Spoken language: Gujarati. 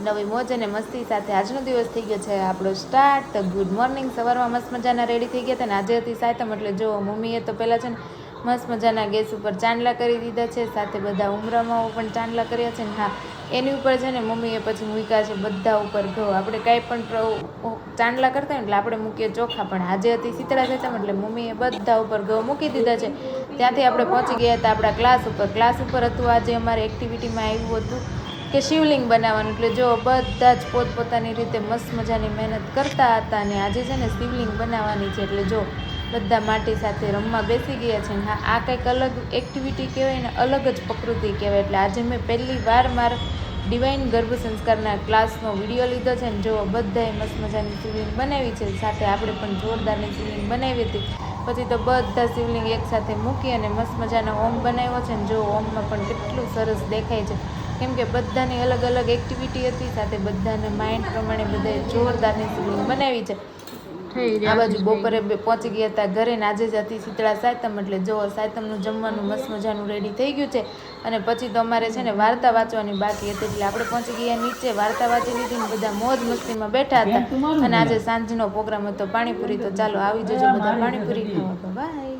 નવી મોજ અને મસ્તી સાથે આજનો દિવસ થઈ ગયો છે આપણો સ્ટાર્ટ. તો ગુડ મોર્નિંગ. સવારમાં મસ્ત મજાના રેડી થઈ ગયા હતા ને આજે હતી સાયતમ એટલે જો મમ્મીએ તો પહેલાં છે ને મસ્ત મજાના ગેસ ઉપર ચાંદલા કરી દીધા છે, સાથે બધા ઉમરામાં પણ ચાંદલા કર્યા છે ને હા એની ઉપર છે ને મમ્મીએ પછી મૂક્યા છે બધા ઉપર ઘઉં. આપણે કાંઈ પણ ચાંદલા કરતા હોય એટલે આપણે મૂકીએ ચોખા, પણ આજે હતી શીતળા સાતમ એટલે મમ્મીએ બધા ઉપર ઘઉં મૂકી દીધા છે. ત્યાંથી આપણે પહોંચી ગયા હતા આપણા ક્લાસ ઉપર. ક્લાસ ઉપર હતું આજે અમારે એક્ટિવિટીમાં આવ્યું હતું કે શિવલિંગ બનાવવાનું, એટલે જો બધા જ પોતપોતાની રીતે મસ્ત મજાની મહેનત કરતા હતા. અને આજે છે ને શિવલિંગ બનાવવાની છે એટલે જો બધા માટી સાથે રમવા બેસી ગયા છે. હા આ કંઈક અલગ એક્ટિવિટી કહેવાય ને, અલગ જ પ્રકૃતિ કહેવાય. એટલે આજે મેં પહેલી વાર મારા ડિવાઇન ગર્ભ સંસ્કારના ક્લાસનો વિડીયો લીધો છે ને જો બધાએ મસ્ત મજાની શિવલિંગ બનાવી છે, સાથે આપણે પણ જોરદારની શિવલિંગ બનાવી હતી. પછી તો બધા શિવલિંગ એકસાથે મૂકી અને મસ્ત મજાનો ઓમ બનાવ્યો છે ને જો ઓમમાં પણ કેટલું સરસ દેખાય છે, કેમ કે બધાની અલગ અલગ એક્ટિવિટી હતી, સાથે બધાને માઇન્ડ પ્રમાણે બધાએ જોરદારની શિવલિંગ બનાવી છે. આ બાજુ બપોરે પહોંચી ગયા હતા ઘરે ને આજે જ હતી શીતળા સાતમ એટલે જો સાતમનું જમવાનું મસ્ત મજાનું રેડી થઈ ગયું છે. અને પછી તો અમારે છે ને વાર્તા વાંચવાની બાકી હતી એટલે આપણે પહોંચી ગયા નીચે, વાર્તા વાંચી લીધી ને બધા મોજ મસ્તીમાં બેઠા હતા. અને આજે સાંજનો પ્રોગ્રામ હતો પાણીપુરી, તો ચાલો આવી જજો બધા પાણીપુરી ખાવા. બાય.